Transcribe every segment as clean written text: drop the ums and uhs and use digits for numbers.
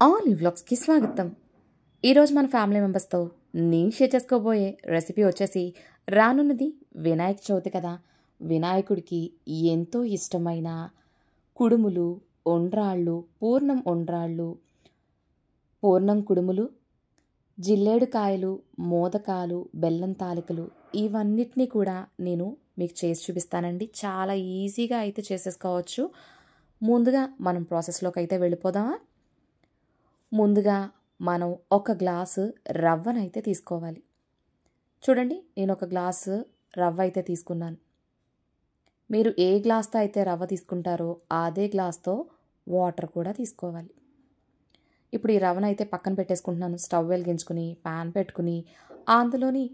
All వ్లాగ్స్కి స్వాగతం. ఈరోజు మన ఫ్యామిలీ మెంబర్స్తో నేను షేర్ చేసుకోబోయే రెసిపీ వచ్చేసి రానున్నది వినాయక చవితి కదా. వినాయకుడికి ఎంతో ఇష్టమైన కుడుములు, ఉండ్రాళ్ళు, పూర్ణం కుడుములు, జిల్లేడు కాయలు, మోదకాలు, బెల్లం తాలికలు ఇవన్నిటినీ కూడా నేను మీకు చేసి చూపిస్తానండి. చాలా ఈజీగా అయితే చేసేసుకోవచ్చు. ముందుగా మనం ప్రాసెస్లోకి అయితే వెళ్ళిపోదామా. ముందుగా మనం ఒక గ్లాసు రవ్వనైతే తీసుకోవాలి. చూడండి, నేను ఒక గ్లాసు రవ్వ అయితే తీసుకున్నాను. మీరు ఏ గ్లాస్తో అయితే రవ్వ తీసుకుంటారో అదే గ్లాస్తో వాటర్ కూడా తీసుకోవాలి. ఇప్పుడు ఈ రవ్వను అయితే పక్కన పెట్టేసుకుంటున్నాను. స్టవ్ వెలిగించుకుని ప్యాన్ పెట్టుకుని అందులోని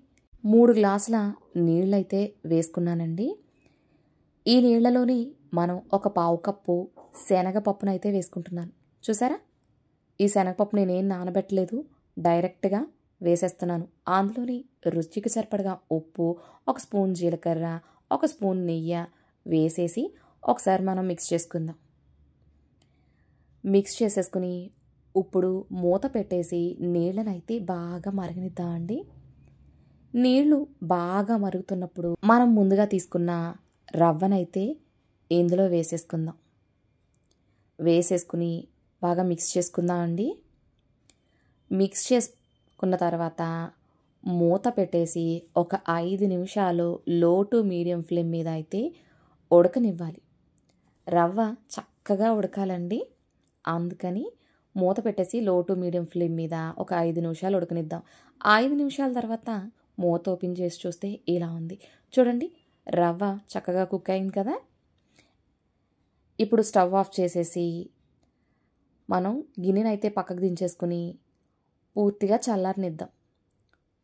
3 గ్లాసుల నీళ్ళైతే వేసుకున్నానండి. ఈ నీళ్లలోని మనం ఒక పావు కప్పు శనగపప్పునైతే వేసుకుంటున్నాను. చూసారా, ఈ శనగపప్పు నేనేం నానబెట్టలేదు, డైరెక్ట్గా వేసేస్తున్నాను. అందులోని రుచికి సరిపడగా ఉప్పు, 1 స్పూన్ జీలకర్ర, 1 స్పూన్ నెయ్యి వేసేసి ఒకసారి మనం మిక్స్ చేసుకుందాం. మిక్స్ చేసేసుకుని ఇప్పుడు మూత పెట్టేసి నీళ్ళనైతే బాగా మరగనిద్దామండి. నీళ్లు బాగా మరుగుతున్నప్పుడు మనం ముందుగా తీసుకున్న రవ్వనైతే ఇందులో వేసేసుకుందాం. వేసేసుకుని బాగా మిక్స్ చేసుకుందామండి. మిక్స్ చేసుకున్న తర్వాత మూత పెట్టేసి ఒక 5 నిమిషాలు లో టు మీడియం ఫ్లేమ్ మీద అయితే ఉడకనివ్వాలి. రవ్వ చక్కగా ఉడకాలండి. అందుకని మూత పెట్టేసి లో టు మీడియం ఫ్లేమ్ మీద ఒక 5 నిమిషాలు ఉడకనిద్దాం. 5 నిమిషాల తర్వాత మూత ఓపెన్ చేసి చూస్తే ఇలా ఉంది. చూడండి, రవ్వ చక్కగా కుక్ అయింది కదా. ఇప్పుడు స్టవ్ ఆఫ్ చేసేసి మనం గిన్నెనైతే పక్కకు దించేసుకుని పూర్తిగా చల్లారనిద్దాం.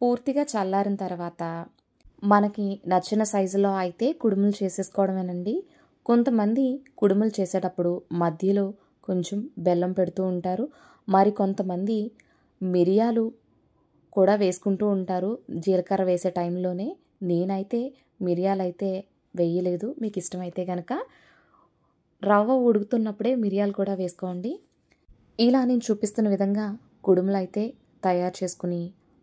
పూర్తిగా చల్లారిన తర్వాత మనకి నచ్చిన సైజులో అయితే కుడుములు చేసేసుకోవడమేనండి. కొంతమంది కుడుములు చేసేటప్పుడు మధ్యలో కొంచెం బెల్లం పెడుతూ ఉంటారు. మరి కొంతమంది మిరియాలు కూడా వేసుకుంటూ ఉంటారు జీలకర్ర వేసే టైంలోనే. నేనైతే మిరియాలైతే వేయలేదు. మీకు ఇష్టమైతే కనుక రవ్వ ఉడుకుతున్నప్పుడే మిరియాలు కూడా వేసుకోండి. ఇలా నేను చూపిస్తున్న విధంగా కుడుములు అయితే తయారు చేసుకుని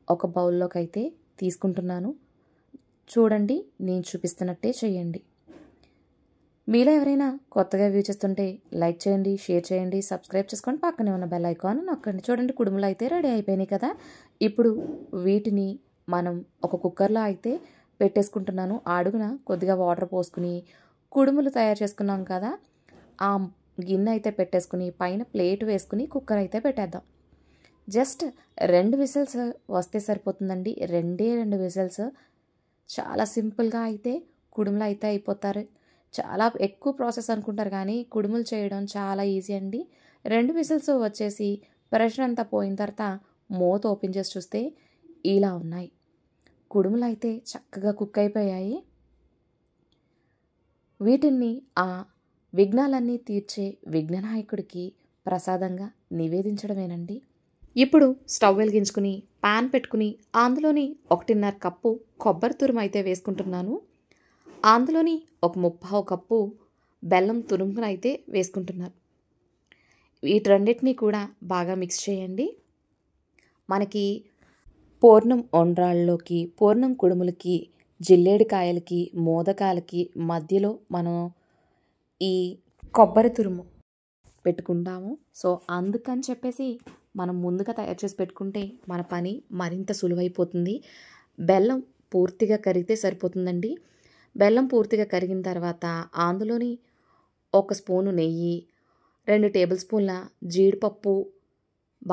ఒక బౌల్లోకి అయితే తీసుకుంటున్నాను. చూడండి, నేను చూపిస్తున్నట్టే చేయండి. మీలో ఎవరైనా కొత్తగా వ్యూ చేస్తుంటే లైక్ చేయండి, షేర్ చేయండి, సబ్స్క్రైబ్ చేసుకోండి, పక్కనే ఉన్న బెల్ ఐకాన్ నొక్కండి. చూడండి, కుడుములు అయితే రెడీ అయిపోయినాయి కదా. ఇప్పుడు వీటిని మనం ఒక కుక్కర్లో అయితే పెట్టేసుకుంటున్నాను. అడుగున కొద్దిగా వాటర్ పోసుకుని కుడుములు తయారు చేసుకున్నాం కదా, ఆ గిన్నె అయితే పెట్టేసుకుని పైన ప్లేట్ వేసుకుని కుక్కర్ అయితే పెట్టేద్దాం. జస్ట్ 2 విజిల్స్ వస్తే సరిపోతుందండి. 2 విజిల్స్. చాలా సింపుల్గా అయితే కుడుములు అయితే అయిపోతారు. చాలా ఎక్కువ ప్రాసెస్ అనుకుంటారు కానీ కుడుములు చేయడం చాలా ఈజీ అండి. 2 విజిల్స్ వచ్చేసి ప్రెషర్ అంతా పోయిన తర్వాత మూత ఓపెన్ చేసి చూస్తే ఇలా ఉన్నాయి. కుడుములు అయితే చక్కగా కుక్ అయిపోయాయి. వీటిని ఆ విఘ్నాలన్నీ తీర్చే విఘ్ననాయకుడికి ప్రసాదంగా నివేదించడమేనండి. ఇప్పుడు స్టవ్ వెలిగించుకుని ప్యాన్ పెట్టుకుని అందులోని 1.5 కప్పు కొబ్బరి తురుము అయితే వేసుకుంటున్నాను. అందులోని ఒక 1/2 కప్పు బెల్లం తురుమును అయితే వేసుకుంటున్నాను. వీటన్నిటినీ కూడా బాగా మిక్స్ చేయండి. మనకి పూర్ణం ఉండ్రాళ్ళలోకి, పూర్ణం కుడుములకి, జిల్లేడు కాయలకి, మోదకాలకి మధ్యలో మనం ఈ కొబ్బరి తురుము పెట్టుకుంటాము. సో అందుకని చెప్పేసి మనం ముందుగా తయారు చేసి పెట్టుకుంటే మన పని మరింత సులువైపోతుంది. బెల్లం పూర్తిగా కరిగితే సరిపోతుందండి. బెల్లం పూర్తిగా కరిగిన తర్వాత అందులోని 1 స్పూను నెయ్యి, 2 టేబుల్ స్పూన్ల జీడిపప్పు,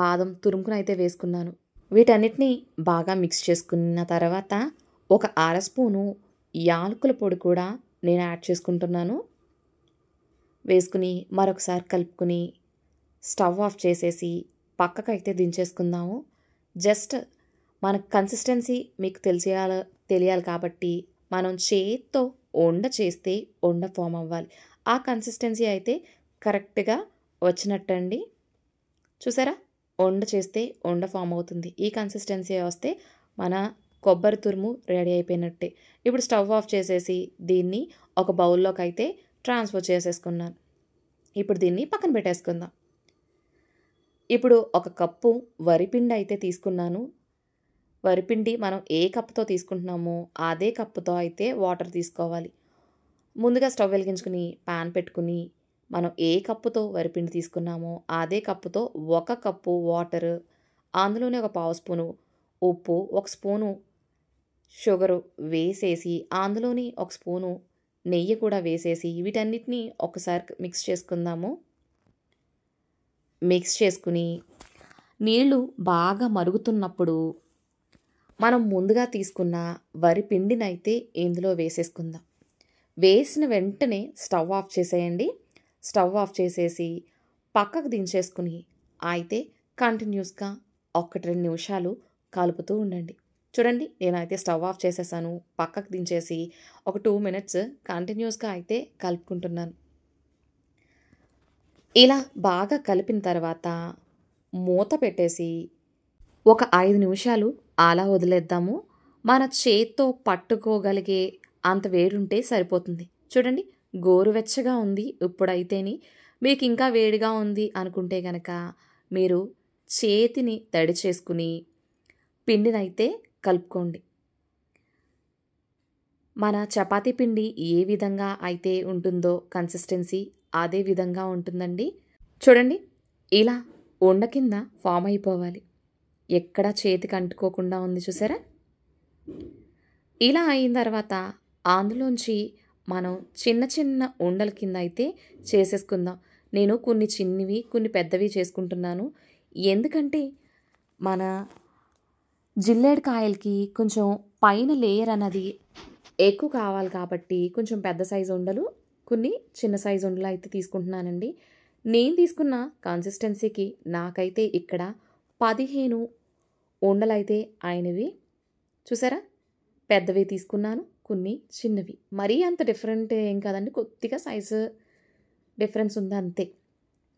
బాదం తురుముకుని అయితే వేసుకున్నాను. వీటన్నిటిని బాగా మిక్స్ చేసుకున్న తర్వాత ఒక 1/2 స్పూను యాలకుల పొడి కూడా నేను యాడ్ చేసుకుంటున్నాను. వేసుకుని మరొకసారి కలుపుకుని స్టవ్ ఆఫ్ చేసేసి పక్కకైతే దించేసుకుందాము. జస్ట్ మన కన్సిస్టెన్సీ మీకు తెలియాలి కాబట్టి మనం చేత్తో ఉండ చేస్తే ఉండ ఫామ్ అవ్వాలి. ఆ కన్సిస్టెన్సీ అయితే కరెక్ట్గా వచ్చినట్టండి. చూసారా, ఉండ చేస్తే ఉండ ఫామ్ అవుతుంది. ఈ కన్సిస్టెన్సీ వస్తే మన కొబ్బరి తురుము రెడీ అయిపోయినట్టే. ఇప్పుడు స్టవ్ ఆఫ్ చేసేసి దీన్ని ఒక బౌల్లోకి అయితే ట్రాన్స్ఫర్ చేసేసుకున్నాను. ఇప్పుడు దీన్ని పక్కన పెట్టేసుకుందాం. ఇప్పుడు ఒక కప్పు వరిపిండి అయితే తీసుకున్నాను. వరిపిండి మనం ఏ కప్పుతో తీసుకుంటున్నామో అదే కప్పుతో అయితే వాటర్ తీసుకోవాలి. ముందుగా స్టవ్ వెలిగించుకుని పాన్ పెట్టుకుని మనం ఏ కప్పుతో వరిపిండి తీసుకున్నామో అదే కప్పుతో ఒక కప్పు వాటర్, అందులోనే ఒక పావు స్పూను ఉప్పు, ఒక స్పూను షుగరు వేసేసి అందులోని ఒక స్పూను నెయ్యి కూడా వేసేసి వీటన్నిటిని ఒకసారి మిక్స్ చేసుకుందాము. మిక్స్ చేసుకుని నీళ్లు బాగా మరుగుతున్నప్పుడు మనం ముందుగా తీసుకున్న వరి పిండినైతే ఇందులో వేసేసుకుందాం. వేసిన వెంటనే స్టవ్ ఆఫ్ చేసేయండి. స్టవ్ ఆఫ్ చేసేసి పక్కకు దించేసుకుని అయితే కంటిన్యూస్గా 1-2 నిమిషాలు కలుపుతూ ఉండండి. చూడండి, నేనైతే స్టవ్ ఆఫ్ చేసేసాను. పక్కకు దించేసి ఒక 2 మినిట్స్ కంటిన్యూస్గా అయితే కలుపుకుంటున్నాను. ఇలా బాగా కలిపిన తర్వాత మూత పెట్టేసి ఒక 5 నిమిషాలు అలా వదిలేద్దాము. మన చేత్తో పట్టుకోగలిగే అంత వేడుంటే సరిపోతుంది. చూడండి, గోరువెచ్చగా ఉంది ఇప్పుడైతేని. మీకు ఇంకా వేడిగా ఉంది అనుకుంటే గనక మీరు చేతిని తడి చేసుకుని పిండినైతే కలుపుకోండి. మన చపాతీ పిండి ఏ విధంగా అయితే ఉంటుందో కన్సిస్టెన్సీ అదే విధంగా ఉంటుందండి. చూడండి, ఇలా ఉండ కింద ఫామ్ అయిపోవాలి. ఎక్కడ చేతికి అంటుకోకుండా ఉంది చూసారా? ఇలా అయిన తర్వాత అందులోంచి మనం చిన్న చిన్న ఉండల కింద అయితే చేసేసుకుందాం. నేను కొన్ని చిన్నవి కొన్ని పెద్దవి చేసుకుంటున్నాను. ఎందుకంటే మన జిల్లేడు కాయలకి కొంచెం పైన లేయర్ అన్నది ఎక్కువ కావాలి కాబట్టి కొంచెం పెద్ద సైజు ఉండలు, కొన్ని చిన్న సైజు ఉండలు అయితే తీసుకుంటున్నానండి. నేను తీసుకున్న కన్సిస్టెన్సీకి నాకైతే ఇక్కడ 15 ఉండలైతే అయినవి. చూసారా? పెద్దవి తీసుకున్నాను, కొన్ని చిన్నవి. మరీ అంత డిఫరెంట్ ఏం కాదండి, కొద్దిగా సైజు డిఫరెన్స్ ఉంది అంతే.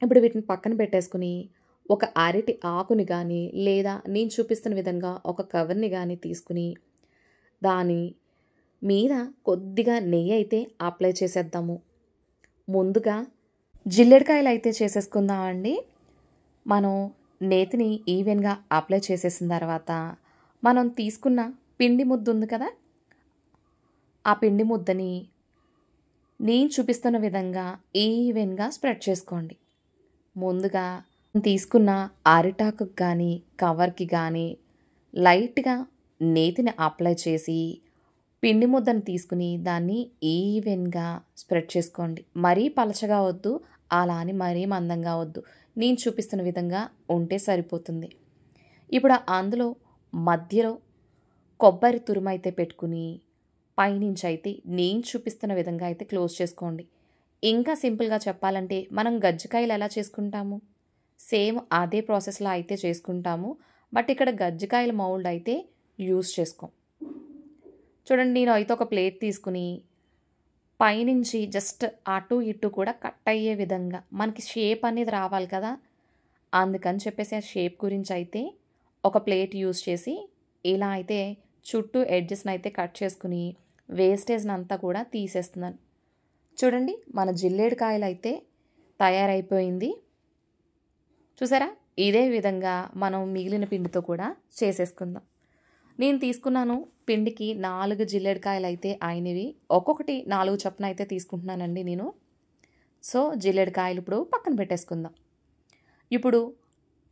ఇప్పుడు వీటిని పక్కన పెట్టేసుకుని ఒక అరటి ఆకుని కానీ లేదా నేను చూపిస్తున్న విధంగా ఒక కవర్ని కానీ తీసుకుని దాని మీద కొద్దిగా నెయ్యి అయితే అప్లై చేసేద్దాము. ముందుగా జిల్లేడుకాయలు అయితే చేసేసుకుందామండి. మనం నేతిని ఈవెన్గా అప్లై చేసేసిన తర్వాత మనం తీసుకున్న పిండి ముద్ద ఉంది కదా, ఆ పిండి ముద్దని నేను చూపిస్తున్న విధంగా ఈవెన్గా స్ప్రెడ్ చేసుకోండి. ముందుగా తీసుకున్న అరిటాకుకి కానీ కవర్కి కానీ లైట్గా నేతిని అప్లై చేసి పిండి ముద్దను తీసుకుని దాన్ని ఈవెన్గా స్ప్రెడ్ చేసుకోండి. మరీ పలచగా వద్దు, అలా అని మరీ మందంగా వద్దు. నేను చూపిస్తున్న విధంగా ఉంటే సరిపోతుంది. ఇప్పుడు అందులో మధ్యలో కొబ్బరి తురుమైతే పెట్టుకుని పైనుంచి అయితే నేను చూపిస్తున్న విధంగా అయితే క్లోజ్ చేసుకోండి. ఇంకా సింపుల్గా చెప్పాలంటే మనం గజ్జికాయలు ఎలా చేసుకుంటాము సేమ్ అదే ప్రాసెస్లో అయితే చేసుకుంటాము. బట్ ఇక్కడ గజ్జికాయల మౌల్డ్ అయితే యూజ్ చేసుకోం. చూడండి, నేను అయితే ఒక ప్లేట్ తీసుకుని పైనుంచి జస్ట్ అటు ఇటు కూడా కట్ అయ్యే విధంగా మనకి షేప్ అనేది రావాలి కదా, అందుకని చెప్పేసి ఆ షేప్ గురించి అయితే ఒక ప్లేట్ యూజ్ చేసి ఇలా అయితే చుట్టూ ఎడ్జెస్ని అయితే కట్ చేసుకుని వేస్టేజ్ని అంతా కూడా తీసేస్తున్నాను. చూడండి, మన జిల్లేడు కాయలు అయితే తయారైపోయింది. చూసారా? ఇదే విధంగా మనం మిగిలిన పిండితో కూడా చేసేసుకుందాం. నేను తీసుకున్నాను పిండికి 4 జిల్లేడుకాయలు అయితే అయినవి. ఒక్కొక్కటి 4 చొప్పున అయితే తీసుకుంటున్నానండి నేను. సో జిల్లేడుకాయలు ఇప్పుడు పక్కన పెట్టేసుకుందాం. ఇప్పుడు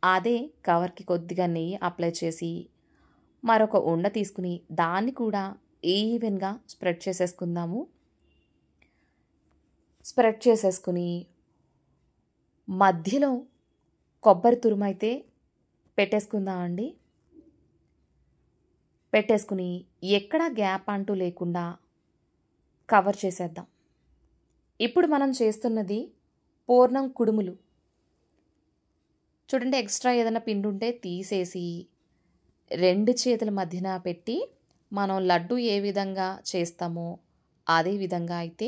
అదే కవర్కి కొద్దిగా నెయ్యి అప్లై చేసి మరొక ఉండ తీసుకుని దాన్ని కూడా ఈవెన్గా స్ప్రెడ్ చేసేసుకుందాము. స్ప్రెడ్ చేసేసుకుని మధ్యలో కొబ్బరి తురుమైతే పెట్టేసుకుందామండి. పెట్టేసుకుని ఎక్కడా గ్యాప్ అంటూ లేకుండా కవర్ చేసేద్దాం. ఇప్పుడు మనం చేస్తున్నది పూర్ణం కుడుములు. చూడండి, ఎక్స్ట్రా ఏదైనా పిండి ఉంటే తీసేసి 2 చేతుల మధ్యన పెట్టి మనం లడ్డు ఏ విధంగా చేస్తామో అదే విధంగా అయితే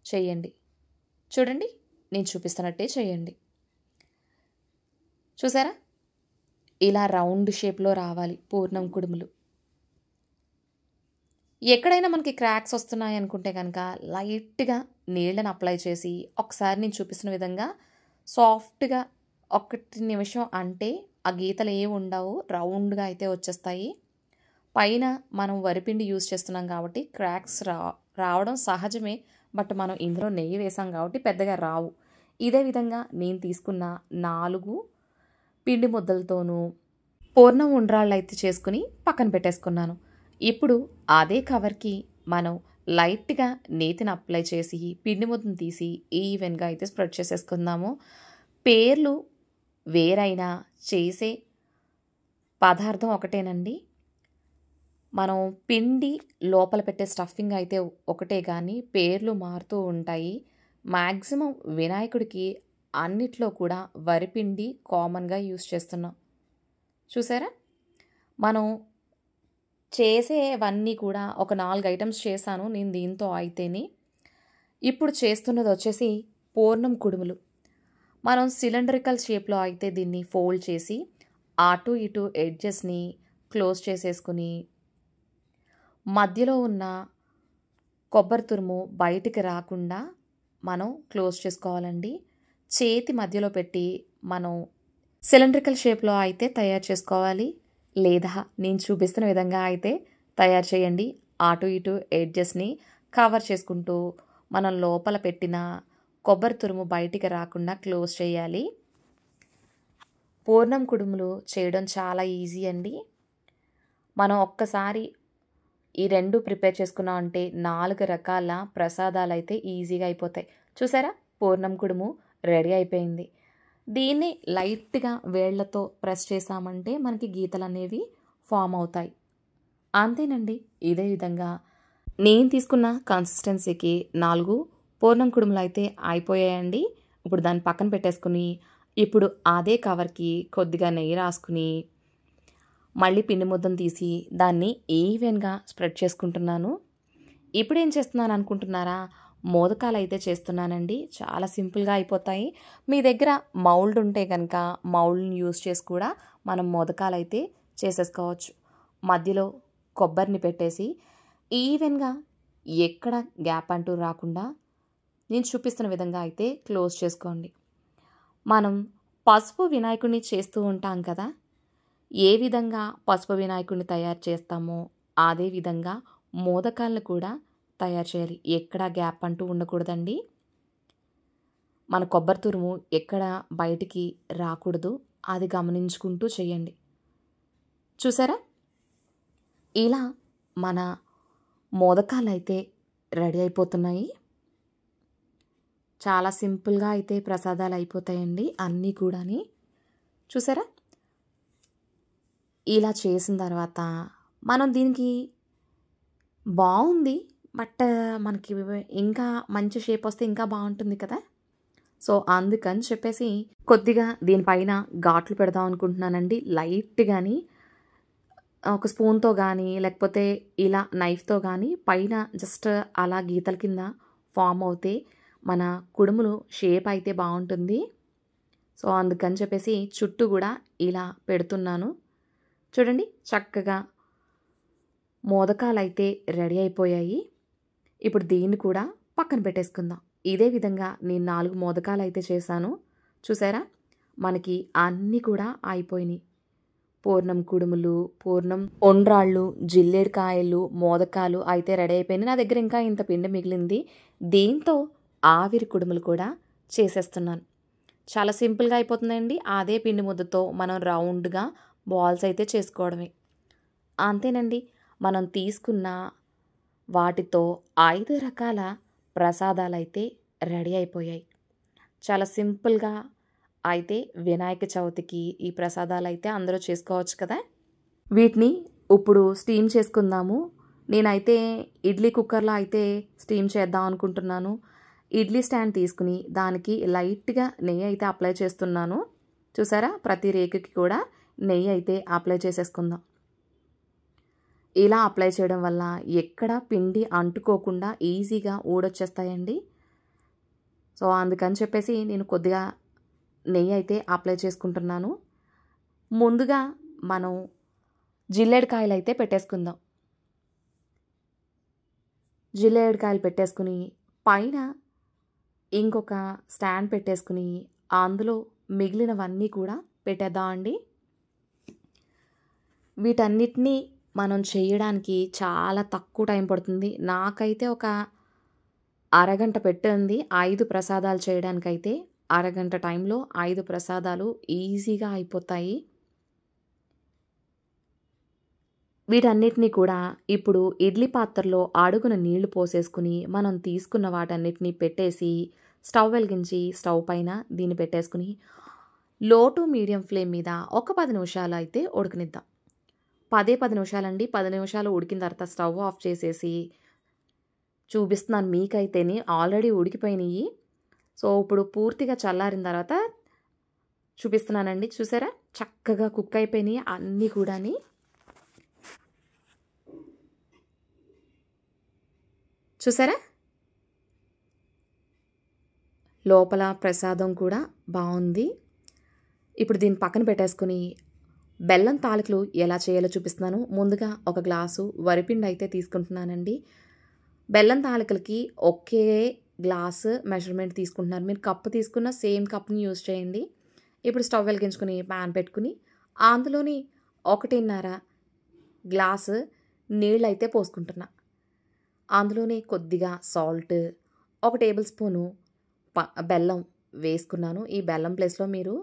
చేయండి. చూడండి, నేను చూపిస్తున్నట్టే చేయండి. చూసారా? ఇలా రౌండ్ షేప్లో రావాలి పూర్ణం కుడుములు. ఎక్కడైనా మనకి క్రాక్స్ వస్తున్నాయి అనుకుంటే కనుక లైట్గా నీళ్ళని అప్లై చేసి ఒకసారి నేను చూపిస్తున్న విధంగా సాఫ్ట్గా ఒక్కటి నిమిషం అంటే ఆ గీతలు ఏమి ఉండవు, రౌండ్గా అయితే వచ్చేస్తాయి. పైన మనం వరిపిండి యూజ్ చేస్తున్నాం కాబట్టి క్రాక్స్ రావడం సహజమే. బట్ మనం ఇందులో నెయ్యి వేసాం కాబట్టి పెద్దగా రావు. ఇదే విధంగా నేను తీసుకున్న 4 పిండి ముద్దలతోనూ పూర్ణం ఉండ్రాళ్ళు అయితే చేసుకుని పక్కన పెట్టేసుకున్నాను. ఇప్పుడు అదే కవర్కి మనం లైట్గా నేతిని అప్లై చేసి పిండి ముద్దను తీసి ఈవెన్గా అయితే స్ప్రెడ్ చేసేసుకుందాము. పేర్లు వేరైనా చేసే పదార్థం ఒకటేనండి. మనం పిండి లోపల పెట్టే స్టఫింగ్ అయితే ఒకటే కానీ పేర్లు మారుతూ ఉంటాయి. మ్యాక్సిమం వినాయకుడికి అన్నిట్లో కూడా వరిపిండి కామన్గా యూస్ చేస్తున్నాం. చూసారా, మనం చేసేవన్నీ కూడా ఒక 4 ఐటమ్స్ చేశాను నేను దీంతో అయితేనే. ఇప్పుడు చేస్తున్నది వచ్చేసి పూర్ణం కుడుములు. మనం సిలిండ్రికల్ షేప్లో అయితే దీన్ని ఫోల్డ్ చేసి అటు ఇటు ఎడ్జెస్ని క్లోజ్ చేసేసుకుని మధ్యలో ఉన్న కొబ్బరి తురుము బయటికి రాకుండా మనం క్లోజ్ చేసుకోవాలండి. చేతి మధ్యలో పెట్టి మనం సిలిండ్రికల్ షేప్లో అయితే తయారు చేసుకోవాలి, లేదా నేను చూపిస్తున్న విధంగా అయితే తయారు చేయండి. అటు ఇటు ఎడ్జెస్ని కవర్ చేసుకుంటూ మనం లోపల పెట్టిన కొబ్బరి తురుము బయటికి రాకుండా క్లోజ్ చేయాలి. పూర్ణం కుడుములు చేయడం చాలా ఈజీ అండి. మనం ఒక్కసారి ఈ 2 ప్రిపేర్ చేసుకున్నాం అంటే 4 రకాల ప్రసాదాలు అయితే ఈజీగా అయిపోతాయి. చూసారా, పూర్ణం కుడుము రెడీ అయిపోయింది. దీన్ని లైట్గా వేళ్లతో ప్రెస్ చేసామంటే మనకి గీతలు అనేవి ఫామ్ అవుతాయి. అంతేనండి. ఇదే విధంగా నేను తీసుకున్న కన్సిస్టెన్సీకి 4 పూర్ణం కుడుములు అయితే అయిపోయాయండి. ఇప్పుడు దాన్ని పక్కన పెట్టేసుకుని ఇప్పుడు అదే కవర్కి కొద్దిగా నెయ్యి రాసుకుని మళ్ళీ పిండి ముద్దను తీసి దాన్ని ఈవెన్గా స్ప్రెడ్ చేసుకుంటున్నాను. ఇప్పుడు ఏం చేస్తున్నాను అనుకుంటున్నారా? మోదకాలు అయితే చేస్తున్నానండి. చాలా సింపుల్గా అయిపోతాయి. మీ దగ్గర మౌల్డ్ ఉంటే కనుక మౌల్డ్ని యూస్ చేసి కూడా మనం మోదకాలు అయితే చేసేసుకోవచ్చు. మధ్యలో కొబ్బరిని పెట్టేసి ఈవెన్గా ఎక్కడ గ్యాప్ అంటూ రాకుండా నేను చూపిస్తున్న విధంగా అయితే క్లోజ్ చేసుకోండి. మనం పసుపు వినాయకుడిని చేస్తూ ఉంటాం కదా, ఏ విధంగా పసుపు వినాయకుడిని తయారు చేస్తామో అదే విధంగా మోదకాలను కూడా తయారు చేయాలి. ఎక్కడ గ్యాప్ అంటూ ఉండకూడదండి. మన కొబ్బరి తురుము ఎక్కడ బయటికి రాకూడదు, అది గమనించుకుంటూ చేయండి. చూసారా, ఇలా మన మోదకాలు అయితే రెడీ అయిపోతున్నాయి. చాలా సింపుల్గా అయితే ప్రసాదాలు అయిపోతాయండి అన్నీ కూడాని. చూసారా, ఇలా చేసిన తర్వాత మనం దీనికి బాగుంది, బట్ మనకి ఇంకా మంచి షేప్ వస్తే ఇంకా బాగుంటుంది కదా. సో అందుకని చెప్పేసి కొద్దిగా దీనిపైన ఘాట్లు పెడదాం అనుకుంటున్నానండి. లైట్ కానీ ఒక స్పూన్తో కానీ లేకపోతే ఇలా నైఫ్తో కానీ పైన జస్ట్ అలా గీతల కింద ఫామ్ అవుతే మన కుడుములు షేప్ అయితే బాగుంటుంది. సో అందుకని చెప్పేసి చుట్టూ కూడా ఇలా పెడుతున్నాను. చూడండి, చక్కగా మోదకాలు అయితే రెడీ అయిపోయాయి. ఇప్పుడు దీన్ని కూడా పక్కన పెట్టేసుకుందాం. ఇదే విధంగా నేను 4 మోదకాలు అయితే చేశాను. చూసారా, మనకి అన్నీ కూడా అయిపోయినాయి. పూర్ణం కుడుములు, పూర్ణం ఉండ్రాళ్ళు, జిల్లేడుకాయలు, మోదకాలు అయితే రెడీ అయిపోయినాయి. నా దగ్గర ఇంకా ఇంత పిండి మిగిలింది. దీంతో ఆవిరి కుడుములు కూడా చేసేస్తున్నాను. చాలా సింపుల్గా అయిపోతుందండి. అదే పిండి ముద్దతో మనం రౌండ్గా బాల్స్ అయితే చేసుకోవడమే. అంతేనండి. మనం తీసుకున్న వాటితో 5 రకాల ప్రసాదాలు అయితే రెడీ అయిపోయాయి. చాలా సింపుల్గా అయితే వినాయక చవితికి ఈ ప్రసాదాలు అయితే అందరూ చేసుకోవచ్చు కదా. వీటిని ఇప్పుడు స్టీమ్ చేసుకుందాము. నేనైతే ఇడ్లీ కుక్కర్లో అయితే స్టీమ్ చేద్దాం అనుకుంటున్నాను. ఇడ్లీ స్టాండ్ తీసుకుని దానికి లైట్గా నెయ్యి అయితే అప్లై చేస్తున్నాను. చూసారా, ప్రతి రేకుకి కూడా నెయ్యి అయితే అప్లై చేసేసుకుందాం. ఇలా అప్లై చేయడం వల్ల ఎక్కడ పిండి అంటుకోకుండా ఈజీగా ఊడొచ్చేస్తాయండి. సో అందుకని చెప్పేసి నేను కొద్దిగా నెయ్యి అయితే అప్లై చేసుకుంటున్నాను. ముందుగా మనం జిల్లేడుకాయలు అయితే పెట్టేసుకుందాం. జిల్లేడుకాయలు పెట్టేసుకుని పైన ఇంకొక స్టాండ్ పెట్టేసుకుని అందులో మిగిలినవన్నీ కూడా పెట్టేద్దాం అండి. వీటన్నిటినీ మనం చేయడానికి చాలా తక్కువ టైం పడుతుంది. నాకైతే ఒక అరగంట పెట్టింది 5 ప్రసాదాలు చేయడానికైతే. అరగంట టైంలో 5 ప్రసాదాలు ఈజీగా అయిపోతాయి. వీటన్నిటిని కూడా ఇప్పుడు ఇడ్లీ పాత్రలో అడుగున నీళ్లు పోసేసుకుని మనం తీసుకున్న వాటన్నిటిని పెట్టేసి స్టవ్ వెలిగించి స్టవ్ పైన దీన్ని పెట్టేసుకుని లో టు మీడియం ఫ్లేమ్ మీద ఒక 10 నిమిషాలు అయితే ఉడకనిద్దాం. 10 నిమిషాలండి. 10 నిమిషాలు ఉడికిన తర్వాత స్టవ్ ఆఫ్ చేసేసి చూపిస్తున్నాను మీకైతేనే ఆల్రెడీ ఉడికిపోయినాయి. సో ఇప్పుడు పూర్తిగా చల్లారిన తర్వాత చూపిస్తున్నానండి. చూసారా చక్కగా కుక్ అయిపోయినాయి అన్నీ కూడాని. చూసారా లోపల ప్రసాదం కూడా బాగుంది. ఇప్పుడు దీన్ని పక్కన పెట్టేసుకుని బెల్లం తాలికలు ఎలా చేయాలో చూపిస్తున్నాను. ముందుగా ఒక గ్లాసు వరిపిండి అయితే తీసుకుంటున్నానండి. బెల్లం తాలికలకి ఒకే గ్లాసు మెజర్మెంట్ తీసుకుంటున్నారు. మీరు కప్పు తీసుకున్న సేమ్ కప్ని యూజ్ చేయండి. ఇప్పుడు స్టవ్ వెలిగించుకుని ప్యాన్ పెట్టుకుని అందులోని 1.5 గ్లాసు నీళ్ళు అయితే పోసుకుంటున్నా. అందులోనే కొద్దిగా సాల్ట్, 1 టేబుల్ స్పూను బెల్లం వేసుకున్నాను. ఈ బెల్లం ప్లేస్లో మీరు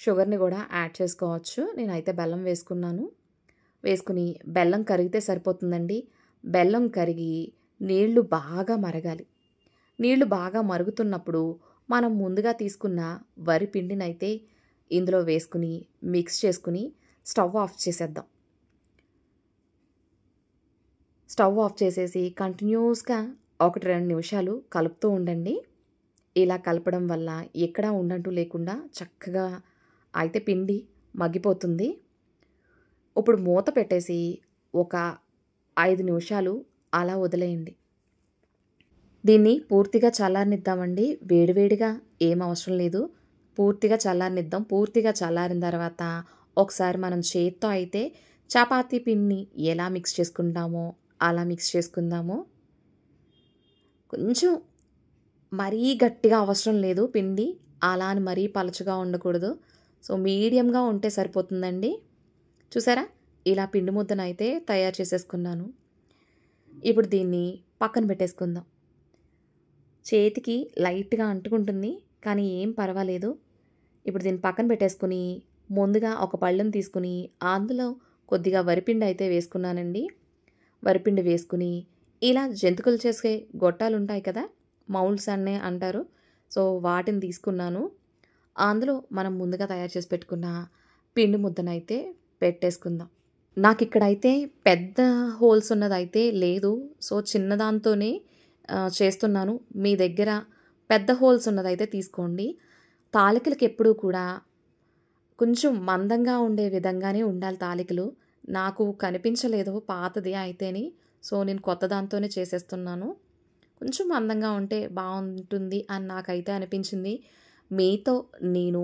షుగర్ని కూడా యాడ్ చేసుకోవచ్చు. నేనైతే బెల్లం వేసుకున్నాను. వేసుకుని బెల్లం కరిగితే సరిపోతుందండి. బెల్లం కరిగి నీళ్లు బాగా మరగాలి. నీళ్లు బాగా మరుగుతున్నప్పుడు మనం ముందుగా తీసుకున్న వరి పిండినైతే ఇందులో వేసుకుని మిక్స్ చేసుకుని స్టవ్ ఆఫ్ చేసేద్దాం. స్టవ్ ఆఫ్ చేసేసి కంటిన్యూస్గా 1-2 నిమిషాలు కలుపుతూ ఉండండి. ఇలా కలపడం వల్ల ఎక్కడా ఉండంటూ లేకుండా చక్కగా అయితే పిండి మగ్గిపోతుంది. ఇప్పుడు మూత పెట్టేసి ఒక 5 నిమిషాలు అలా వదిలేయండి. దీన్ని పూర్తిగా చల్లారనిద్దామండి. వేడివేడిగా ఏం అవసరం లేదు. పూర్తిగా చల్లారనిద్దాం. పూర్తిగా చల్లారిన తర్వాత ఒకసారి మనం చేత్తో అయితే చపాతీ పిండిని ఎలా మిక్స్ చేసుకుంటామో అలా మిక్స్ చేసుకుందాము. కొంచెం మరీ గట్టిగా అవసరం లేదు పిండి, అలా అని మరీ పలచగా ఉండకూడదు. సో మీడియంగా ఉంటే సరిపోతుందండి. చూసారా ఇలా పిండి ముద్దను అయితే తయారు చేసేసుకున్నాను. ఇప్పుడు దీన్ని పక్కన పెట్టేసుకుందాం. చేతికి లైట్గా అంటుకుంటుంది కానీ ఏం పర్వాలేదు. ఇప్పుడు దీన్ని పక్కన పెట్టేసుకుని ముందుగా ఒక పళ్ళెం తీసుకుని అందులో కొద్దిగా వరిపిండి అయితే వేసుకున్నానండి. వరిపిండి వేసుకుని ఇలా జంతికలు చేసే గొట్టాలు ఉంటాయి కదా, మౌల్డ్స్ అనే అంటారు. సో వాటిని తీసుకున్నాను. అందులో మనం ముందుగా తయారు చేసి పెట్టుకున్న పిండి ముద్దనైతే పెట్టేసుకుందాం. నాకు ఇక్కడైతే పెద్ద హోల్స్ ఉన్నదైతే లేదు. సో చిన్నదాంతోనే చేస్తున్నాను. మీ దగ్గర పెద్ద హోల్స్ ఉన్నదైతే తీసుకోండి. తాలికలకి ఎప్పుడూ కూడా కొంచెం మందంగా ఉండే విధంగానే ఉండాలి తాలికలు. నాకు కనిపించలేదు పాతది అయితేని, సో నేను కొత్త దాంతోనే చేసేస్తున్నాను. కొంచెం మందంగా ఉంటే బాగుంటుంది అని నాకైతే అనిపించింది. మీతో నేను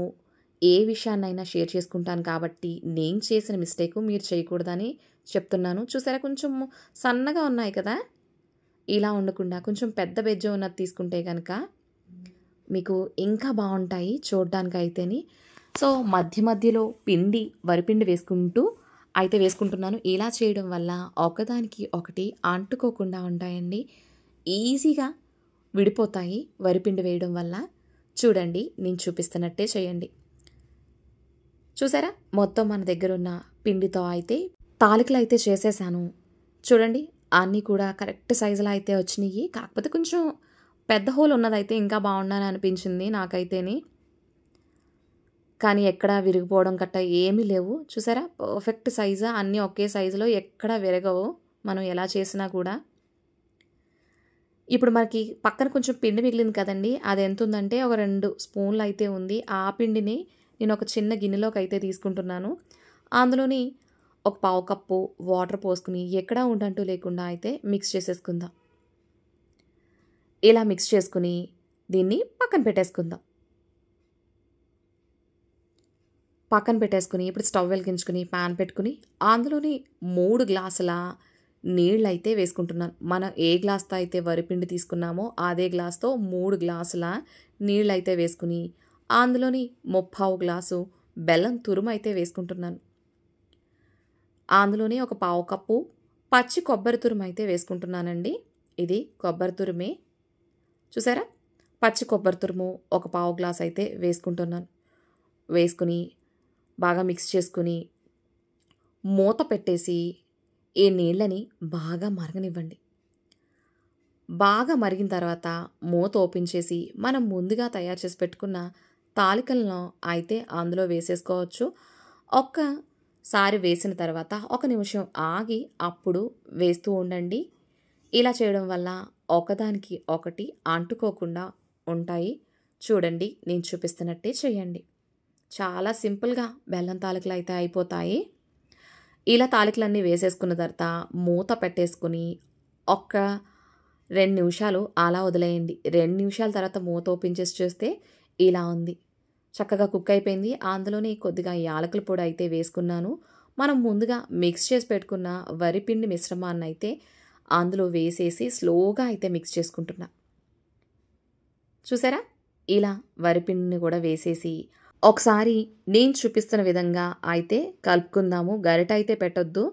ఏ విషయాన్నైనా షేర్ చేసుకుంటాను కాబట్టి నేను చేసిన మిస్టేక్ మీరు చేయకూడదని చెప్తున్నాను. చూసారా కొంచెం సన్నగా ఉన్నాయి కదా, ఇలా ఉండకుండా కొంచెం పెద్ద బెజ్జ ఉన్నది తీసుకుంటే కనుక మీకు ఇంకా బాగుంటాయి చూడడానికి అయితేని. సో మధ్య మధ్యలో వరిపిండి వేసుకుంటూ అయితే వేసుకుంటున్నాను. ఇలా చేయడం వల్ల ఒకదానికి ఒకటి అంటుకోకుండా ఉంటాయండి. ఈజీగా విడిపోతాయి వరిపిండి వేయడం వల్ల. చూడండి నేను చూపిస్తున్నట్టే చేయండి. చూసారా మొత్తం మన దగ్గర ఉన్న పిండితో అయితే తాలికలు అయితే చేసేసాను. చూడండి అన్నీ కూడా కరెక్ట్ సైజులో అయితే వచ్చినాయి. కాకపోతే కొంచెం పెద్ద హోల్ ఉన్నదైతే ఇంకా బాగుండని అనిపించింది నాకైతేని. కానీ ఎక్కడా విరిగిపోవడం గట్టా ఏమీ లేవు. చూసారా పర్ఫెక్ట్ సైజు, అన్నీ ఒకే సైజులో ఎక్కడా విరగవు మనం ఎలా చేసినా కూడా. ఇప్పుడు మనకి పక్కన కొంచెం పిండి మిగిలింది కదండి, అది ఎంత ఉందంటే ఒక 2 స్పూన్లు అయితే ఉంది. ఆ పిండిని నేను ఒక చిన్న గిన్నెలోకి అయితే తీసుకుంటున్నాను. అందులోని ఒక 1/4 కప్పు వాటర్ పోసుకుని ఎక్కడా ఉండంటూ లేకుండా అయితే మిక్స్ చేసేసుకుందాం. ఇలా మిక్స్ చేసుకుని దీన్ని పక్కన పెట్టేసుకుందాం. పక్కన పెట్టేసుకుని ఇప్పుడు స్టవ్ వెలిగించుకుని ప్యాన్ పెట్టుకుని అందులోని 3 గ్లాసుల నీళ్ళు అయితే వేసుకుంటున్నాను. మనం ఏ గ్లాస్తో అయితే వరిపిండి తీసుకున్నామో అదే గ్లాస్తో 3 గ్లాసుల నీళ్ళు అయితే వేసుకుని అందులోని 3/4 గ్లాసు బెల్లం తురుము అయితే వేసుకుంటున్నాను. అందులోనే ఒక పావు కప్పు పచ్చి కొబ్బరి తురుము అయితే వేసుకుంటున్నానండి. ఇది కొబ్బరి తురుమే. చూసారా? పచ్చి కొబ్బరి తురుము ఒక పావు గ్లాస్ అయితే వేసుకుంటున్నాను. వేసుకుని బాగా మిక్స్ చేసుకుని మూత పెట్టేసి ఈ నీళ్ళని బాగా మరగనివ్వండి. బాగా మరిగిన తర్వాత మూత ఓపెన్ చేసి మనం ముందుగా తయారు చేసి పెట్టుకున్న తాలికలను అయితే అందులో వేసేసుకోవచ్చు. ఒక్కసారి వేసిన తర్వాత 1 నిమిషం ఆగి అప్పుడు వేస్తూ ఉండండి. ఇలా చేయడం వల్ల ఒకదానికి ఒకటి అంటుకోకుండా ఉంటాయి. చూడండి, నేను చూపిస్తున్నట్టే చేయండి. చాలా సింపుల్గా బెల్లం తాలికలు అయితే అయిపోతాయి. ఇలా తాలికలన్నీ వేసేసుకున్న తర్వాత మూత పెట్టేసుకుని 2 నిమిషాలు అలా వదిలేయండి. 2 నిమిషాల తర్వాత మూత ఓపెన్ చేసి చూస్తే ఇలా ఉంది. చక్కగా కుక్ అయిపోయింది. అందులోనే కొద్దిగా యాలకుల పొడి అయితే వేసుకున్నాను. మనం ముందుగా మిక్స్ చేసి పెట్టుకున్న వరిపిండి మిశ్రమాన్ని అయితే అందులో వేసేసి స్లోగా అయితే మిక్స్ చేసుకుంటున్నా. చూసారా? ఇలా వరిపిండిని కూడా వేసేసి ఒకసారి నేను చూపిస్తున్న విధంగా అయితే కలుపుకుందాము. గరిట అయితే పెట్టొద్దు.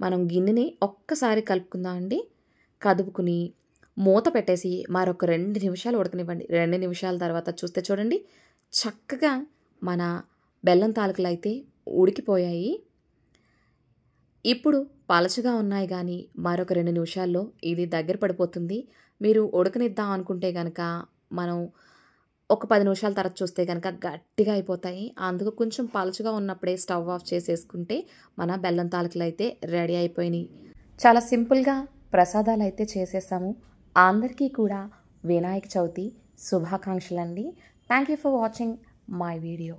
మనం గిన్నెని ఒక్కసారి కలుపుకుందాం అండి. కదుపుకుని మూత పెట్టేసి మరొక 2 నిమిషాలు ఉడకనివ్వండి. 2 నిమిషాల తర్వాత చూస్తే చూడండి, చక్కగా మన బెల్లం తాలికలు అయితే ఉడికిపోయాయి. ఇప్పుడు పలచగా ఉన్నాయి కానీ మరొక 2 నిమిషాల్లో ఇది దగ్గర పడిపోతుంది. మీరు ఉడకనిద్దాం అనుకుంటే కనుక మనం ఒక 10 నిమిషాల తర్వాత చూస్తే కనుక గట్టిగా అయిపోతాయి. అందుకు కొంచెం పలచగా ఉన్నప్పుడే స్టవ్ ఆఫ్ చేసేసుకుంటే మన బెల్లం తాలికలు అయితే రెడీ అయిపోయినాయి. చాలా సింపుల్గా ప్రసాదాలు అయితే చేసేసాము. అందరికీ కూడా వినాయక చవితి శుభాకాంక్షలండి. Thank you for watching my video.